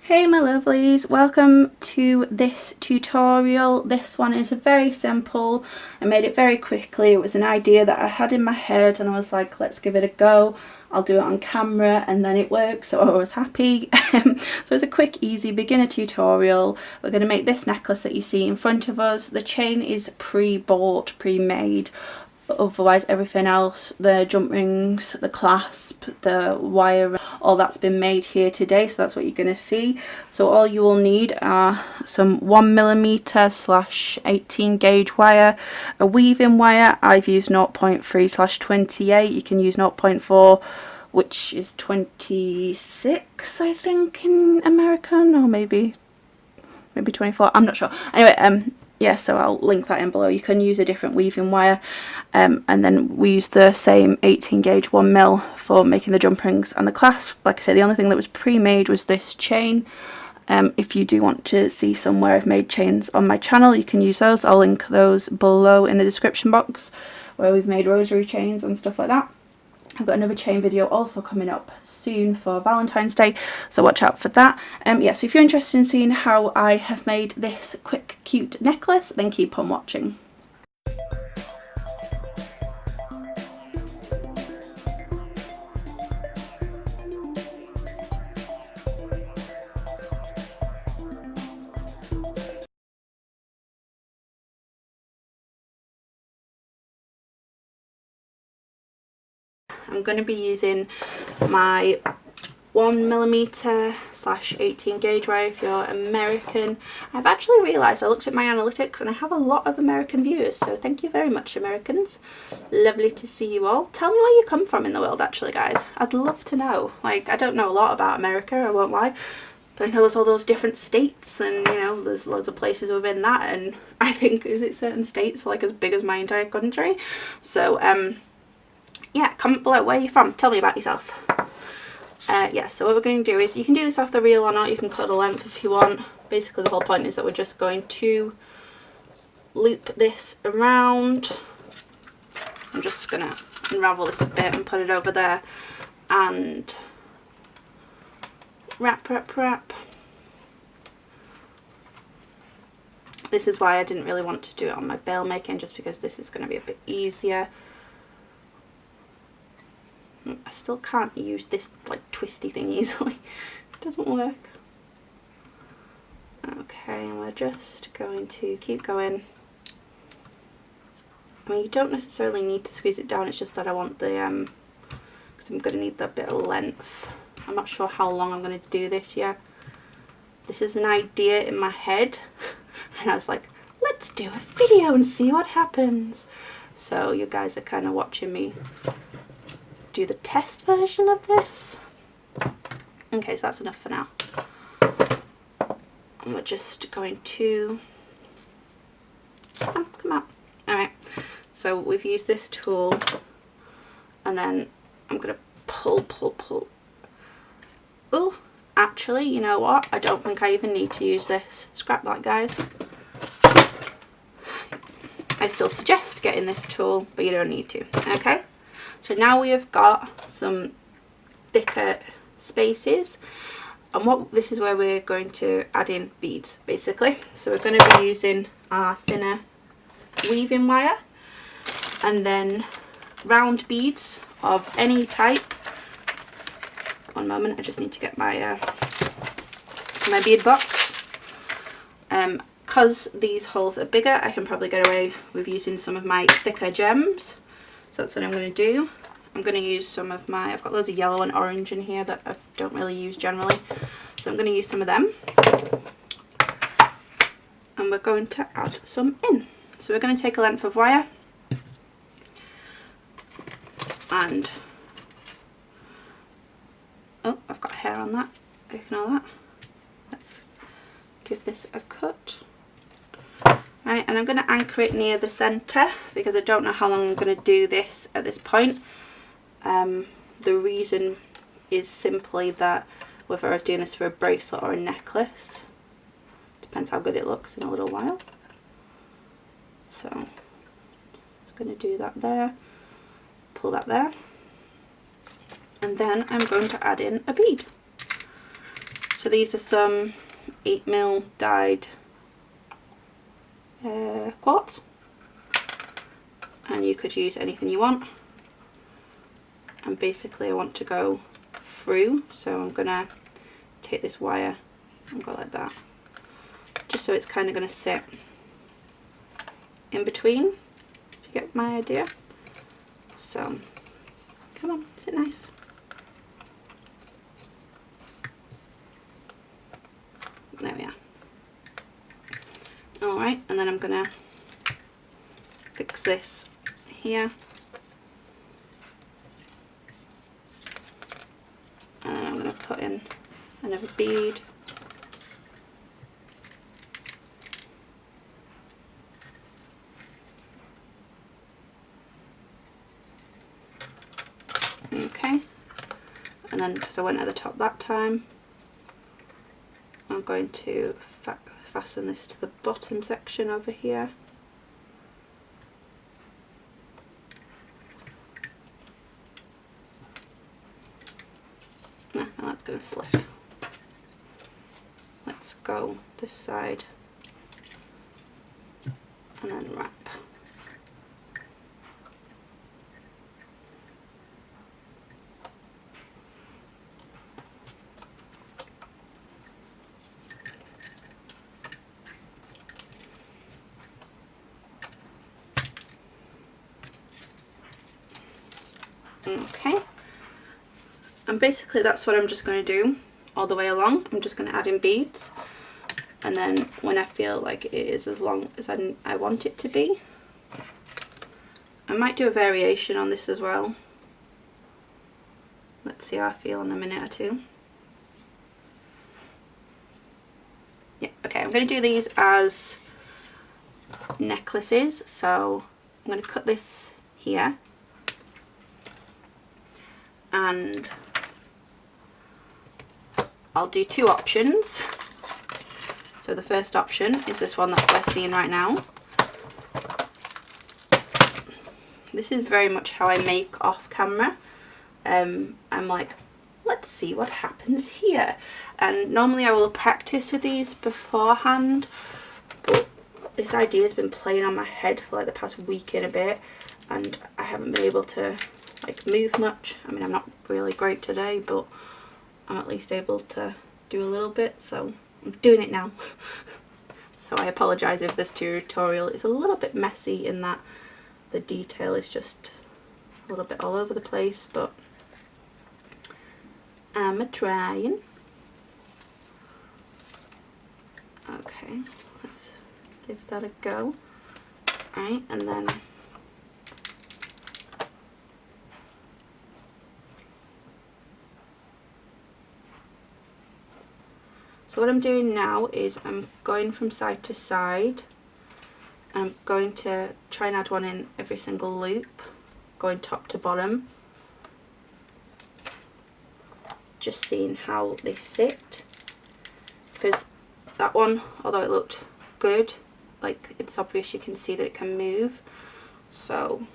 Hey my lovelies, welcome to this tutorial. This one is very simple. I made it very quickly. It was an idea that I had in my head and I was like, let's give it a go. I'll do it on camera, and then it worked, so I was happy. So it's a quick, easy beginner tutorial. We're going to make this necklace that you see in front of us. The chain is pre-bought, pre-made. But otherwise everything else, the jump rings, the clasp, the wire, all that's been made here today, so that's what you're going to see. So all you will need are some 1mm/18 gauge wire, a weaving wire. I've used 0.3/28. You can use 0.4, which is 26 I think in American, or maybe 24, I'm not sure. Anyway, yeah, so I'll link that in below. You can use a different weaving wire, and then we used the same 18 gauge 1mm for making the jump rings and the clasp. Like I said, the only thing that was pre-made was this chain. If you do want to see somewhere I've made chains on my channel, you can use those. I'll link those below in the description box, where we've made rosary chains and stuff like that. I've got another chain video also coming up soon for Valentine's Day, so watch out for that. Yeah, so if you're interested in seeing how I have made this quick, cute necklace, then keep on watching. I'm going to be using my 1mm/18 gauge wire if you're American. I've actually realised, I looked at my analytics and I have a lot of American viewers, so thank you very much, Americans. Lovely to see you all. Tell me where you come from in the world, actually, guys. I'd love to know. Like, I don't know a lot about America, I won't lie, but I know there's all those different states, and you know, there's loads of places within that, and I think, is it certain states like as big as my entire country? So yeah, comment below where you're from. Tell me about yourself. Yeah, so what we're going to do is, you can do this off the reel or not, you can cut a length if you want. Basically the whole point is that we're just going to loop this around. I'm just going to unravel this a bit and put it over there and wrap. This is why I didn't really want to do it on my bail making, just because this is going to be a bit easier. I still can't use this like twisty thing easily. It doesn't work. Okay, and we're just going to keep going. I mean, you don't necessarily need to squeeze it down, it's just that I want the because I'm going to need that bit of length. I'm not sure how long I'm going to do this yet. This is an idea in my head and I was like, let's do a video and see what happens. So you guys are kind of watching me do the test version of this. Okay, so that's enough for now. And we're just going to come out. Alright, so we've used this tool, and then I'm going to pull. Oh, actually, you know what? I don't think I even need to use this. Scrap that, guys. I still suggest getting this tool, but you don't need to. Okay? So now we have got some thicker spaces, and this is where we're going to add in beads, basically. So we're going to be using our thinner weaving wire, and then round beads of any type. One moment, I just need to get my my bead box. Because these holes are bigger, I can probably get away with using some of my thicker gems. So that's what I'm going to do. I'm going to use some of my, I've got loads of yellow and orange in here that I don't really use generally. So I'm going to use some of them. And we're going to add some in. So we're going to take a length of wire. And, oh, I've got hair on that. Ignore that. Let's give this a cut. Right, and I'm going to anchor it near the centre because I don't know how long I'm going to do this at this point. The reason is simply that whether I was doing this for a bracelet or a necklace, depends how good it looks in a little while. So I'm going to do that there, pull that there, and then I'm going to add in a bead. So these are some 8mm dyed quartz, and you could use anything you want. And basically I want to go through, so I'm gonna take this wire and go like that, just so it's kind of going to sit in between, if you get my idea. So come on, is it nice? There we are. Alright, and then I'm gonna fix this here, and then I'm gonna put in another bead. Okay, and then because I went at the top that time, I'm going to fasten this to the bottom section over here. Nah, now that's going to slip. Let's go this side and then wrap. Okay, and basically that's what I'm just going to do all the way along. I'm just going to add in beads, and then when I feel like it is as long as I want it to be, I might do a variation on this as well. Let's see how I feel in a minute or two. Yeah, okay, I'm going to do these as necklaces, so I'm going to cut this here, and I'll do two options. So the first option is this one that we're seeing right now. This is very much how I make off camera. I'm like, let's see what happens here. And normally I will practice with these beforehand, but this idea has been playing on my head for like the past week and a bit, and I haven't been able to like move much. I mean, I'm not really great today, but I'm at least able to do a little bit, so I'm doing it now. So I apologise if this tutorial is a little bit messy in that the detail is just a little bit all over the place, but I'm trying. Okay, let's give that a go. Right, and then so what I'm doing now is I'm going from side to side. I'm going to try and add one in every single loop, going top to bottom. Just seeing how they sit, because that one, although it looked good, like it's obvious you can see that it can move, so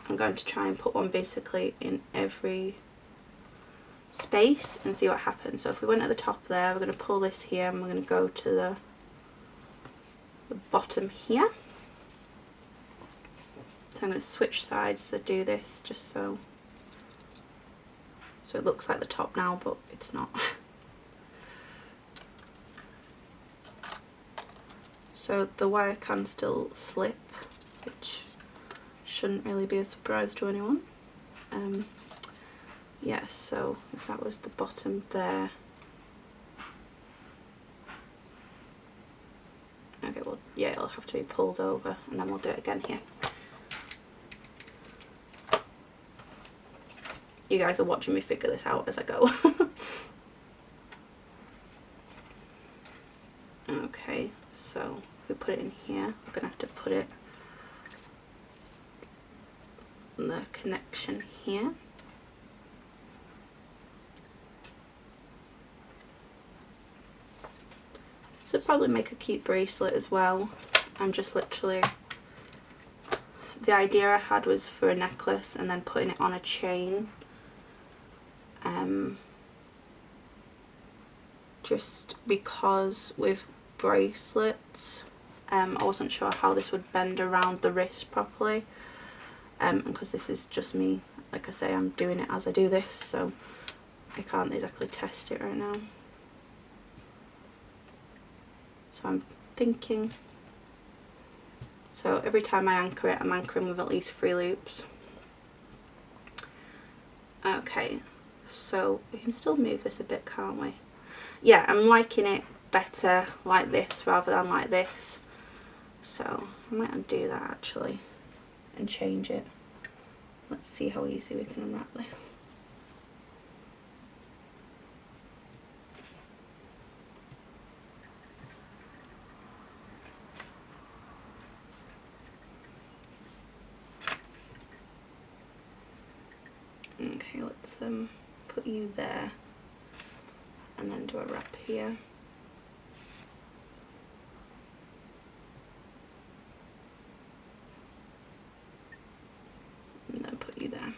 I'm going to try and put one basically in every space and see what happens. So if we went at the top there, we're going to pull this here and we're going to go to the bottom here. So I'm going to switch sides to do this just so it looks like the top now, but it's not. So the wire can still slip, which shouldn't really be a surprise to anyone. Yes, so if that was the bottom there. Okay, well, yeah, it'll have to be pulled over, and then we'll do it again here. You guys are watching me figure this out as I go. Okay, so if we put it in here, we're going to have to put it in the connection here. So it'd probably make a cute bracelet as well. I'm just literally, the idea I had was for a necklace and then putting it on a chain. just because with bracelets I wasn't sure how this would bend around the wrist properly, because this is just me, like I say, I'm doing it as I do this, so I can't exactly test it right now. So I'm thinking, so every time I anchor it, I'm anchoring with at least 3 loops. Okay, so we can still move this a bit, can't we? Yeah, I'm liking it better like this rather than like this. So I might undo that actually and change it. Let's see how easy we can unwrap this. Okay, let's put you there and then do a wrap here. And then put you there.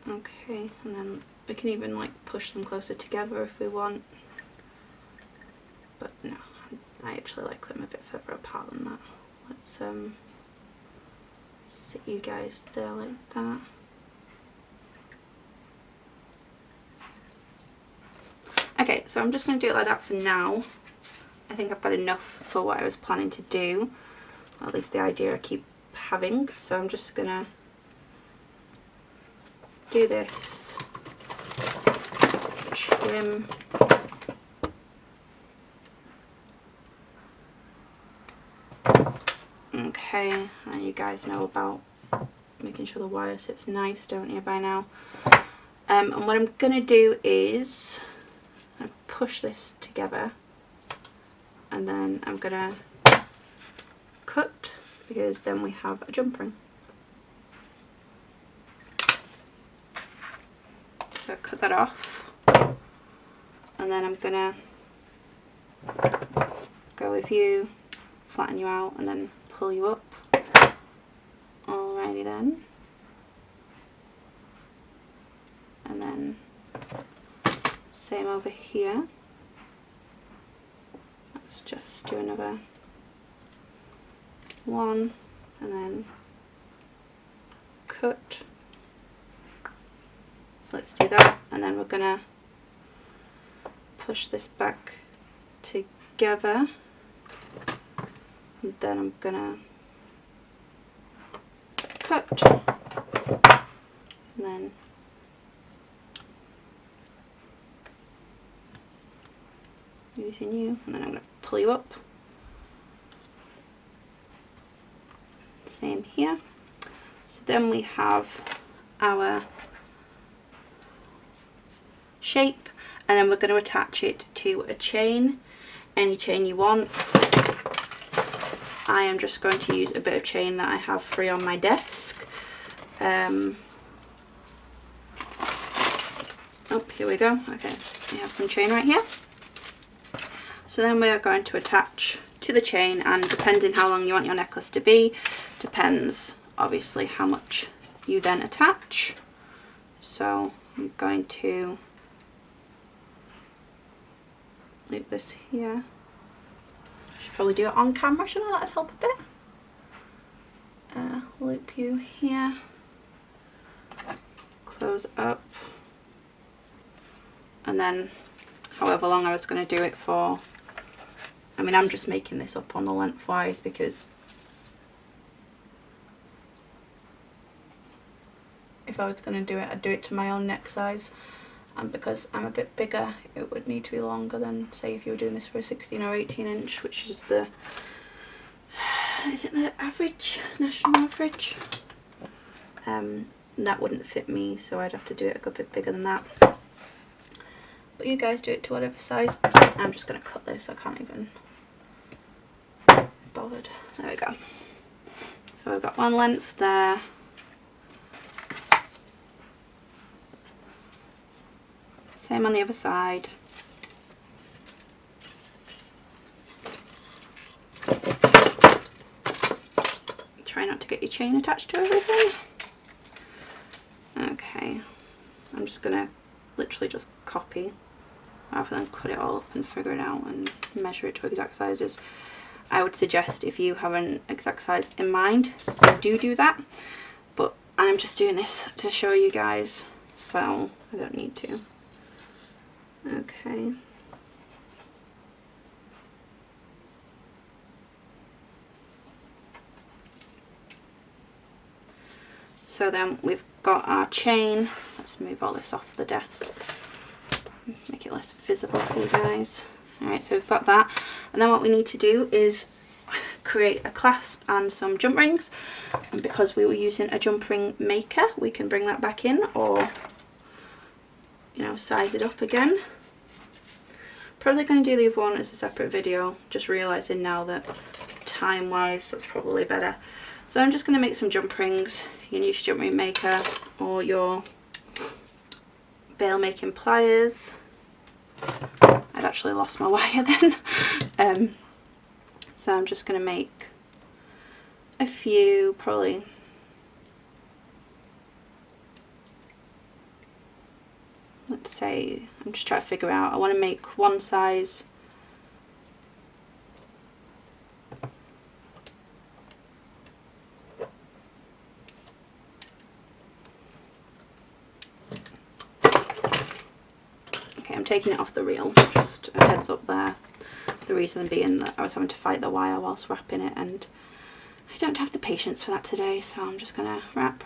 Okay, and then we can even like push them closer together if we want, but no, I actually like them a bit further apart than that. Let's sit you guys there like that. Okay, so I'm just going to do it like that for now. I think I've got enough for what I was planning to do, or at least the idea I keep having, so I'm just going to do this, trim, okay, and you guys know about making sure the wire sits nice, don't you, by now? And what I'm going to do is push this together, and then I'm going to cut, because then we have a jump ring. So cut that off, and then I'm gonna go with you, flatten you out, and then pull you up. Alrighty then, and then same over here. Let's just do another one, and then cut. So let's do that, and then we're gonna push this back together, and then I'm gonna cut, and then using you, and then I'm gonna pull you up. Same here. So then we have our shape, and then we're going to attach it to a chain, any chain you want. I am just going to use a bit of chain that I have free on my desk. Oh, here we go. Okay, we have some chain right here. So then we are going to attach to the chain, and depending how long you want your necklace to be, depends obviously how much you then attach. So I'm going to loop this here. Should probably do it on camera, shouldn't I? That'd help a bit. Loop you here, close up, and then however long I was going to do it for. I mean, I'm just making this up on the lengthwise because if I was going to do it, I'd do it to my own neck size. And because I'm a bit bigger, it would need to be longer than, say, if you were doing this for a 16 or 18 inch, which is the, is it the average, national average? That wouldn't fit me, so I'd have to do it a good bit bigger than that. But you guys do it to whatever size. I'm just going to cut this, I can't even bothered. There we go. So I've got one length there. Same on the other side. get your chain attached to everything. Okay, I'm just gonna literally just copy rather than cut it all up and figure it out and measure it to exact sizes. I would suggest if you have an exact size in mind, do that, but I'm just doing this to show you guys, so I don't need to. Okay. So then we've got our chain. Let's move all this off the desk, make it less visible for you guys. Alright, so we've got that, and then what we need to do is create a clasp and some jump rings, and because we were using a jump ring maker, we can bring that back in, or you know, size it up again. Probably going to do the other one as a separate video, just realising now that time wise that's probably better. So I'm just going to make some jump rings. You can use your jump ring maker or your bail making pliers. I'd actually lost my wire then. So I'm just going to make a few, probably let's say, I'm just trying to figure out, I want to make one size I'm taking it off the reel, just a heads up there. The reason being that I was having to fight the wire whilst wrapping it, and I don't have the patience for that today, so I'm just gonna wrap.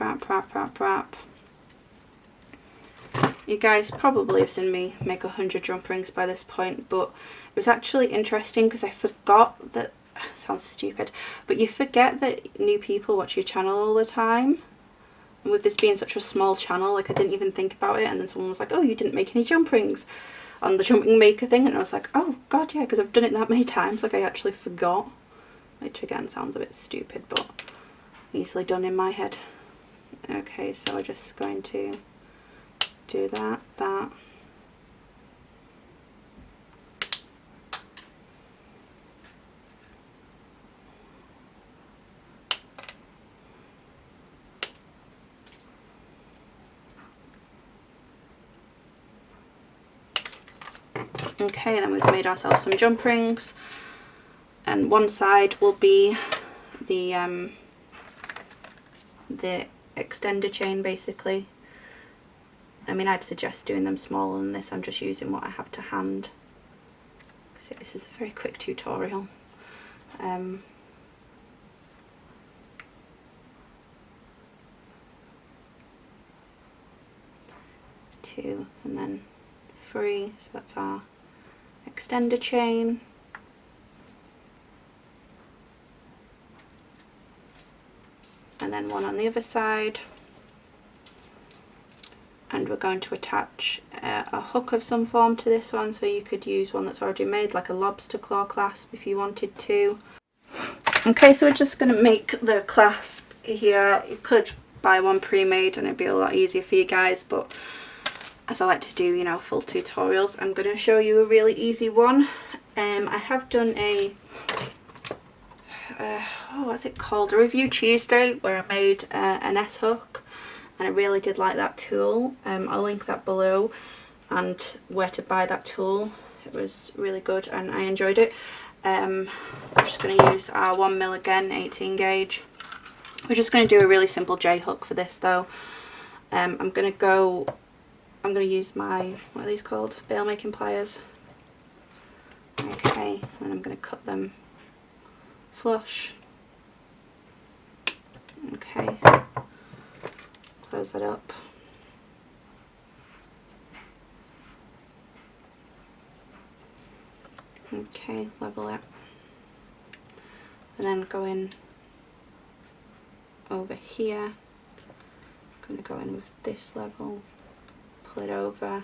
You guys probably have seen me make 100 jump rings by this point, but it was actually interesting because I forgot that, sounds stupid, but you forget that new people watch your channel all the time. And with this being such a small channel, like I didn't even think about it, and then someone was like, oh, you didn't make any jump rings on the jumping maker thing, and I was like, oh god, yeah, because I've done it that many times, like I actually forgot, which again sounds a bit stupid, but easily done in my head. Okay, so we're just going to do that. Okay, then we've made ourselves some jump rings, and one side will be the extender chain basically. I mean, I'd suggest doing them smaller than this. I'm just using what I have to hand. So this is a very quick tutorial. Two and then three, so that's our extender chain. And then one on the other side. And we're going to attach a hook of some form to this one, so you could use one that's already made, like a lobster claw clasp if you wanted to. Okay, so we're just going to make the clasp here. You could buy one pre-made and it'd be a lot easier for you guys, but as I like to do, you know, full tutorials, I'm going to show you a really easy one. I have done a what's it called, a review Tuesday where I made an S-hook, and I really did like that tool. I'll link that below and where to buy that tool. It was really good and I enjoyed it. I'm just going to use our 1mm again, 18 gauge. We're just going to do a really simple J-hook for this though. I'm going to use my, what are these called? Bail making pliers. Okay, and I'm going to cut them flush. Okay, close that up. Okay, level it. And then go in over here. I'm going to go in with this level. Pull it over,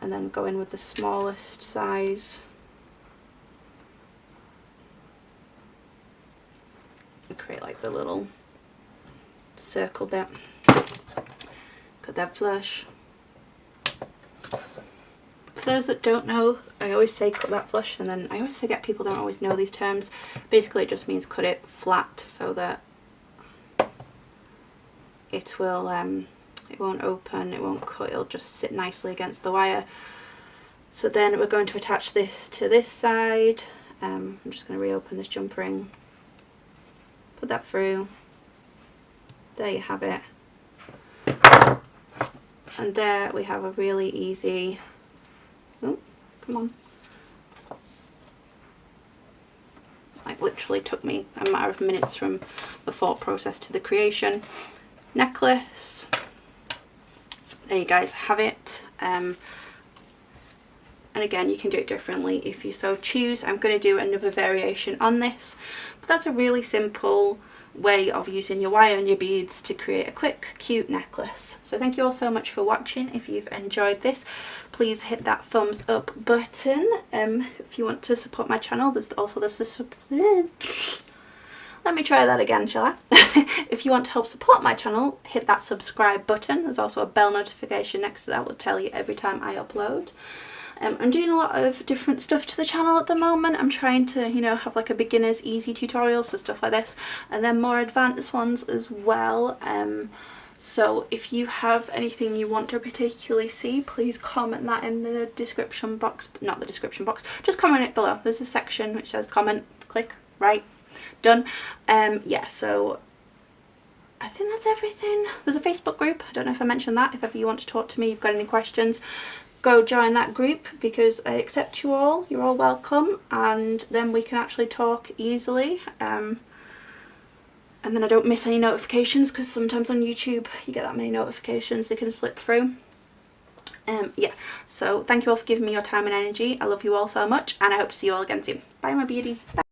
and then go in with the smallest size and create like the little circle bit. Cut that flush. For those that don't know, I always say cut that flush, and then I always forget people don't always know these terms. Basically it just means cut it flat so that it won't open, it won't cut, it'll just sit nicely against the wire. So then we're going to attach this to this side. I'm just going to reopen this jump ring, put that through, there you have it, and there we have a really easy, oh come on, like literally took me a matter of minutes from the thought process to the creation, necklace. There you guys have it. And again, you can do it differently if you so choose. I'm going to do another variation on this, but that's a really simple way of using your wire and your beads to create a quick, cute necklace. So thank you all so much for watching. If you've enjoyed this, please hit that thumbs up button. If you want to support my channel, there's also let me try that again, shall I? If you want to help support my channel, hit that subscribe button. There's also a bell notification next to that, will tell you every time I upload. I'm doing a lot of different stuff to the channel at the moment. I'm trying to, you know, have like a beginner's easy tutorial, so stuff like this, and then more advanced ones as well. So if you have anything you want to particularly see, please comment that in the description box, not the description box, just comment it below. There's a section which says comment, click, right, done. Yeah, so I think that's everything. There's a Facebook group, I don't know if I mentioned that. If ever you want to talk to me, you've got any questions, go join that group, because I accept you all, you're all welcome, and then we can actually talk easily, and then I don't miss any notifications, because sometimes on YouTube you get that many notifications, they can slip through. Yeah, so thank you all for giving me your time and energy. I love you all so much, and I hope to see you all again soon. Bye my beauties. Bye.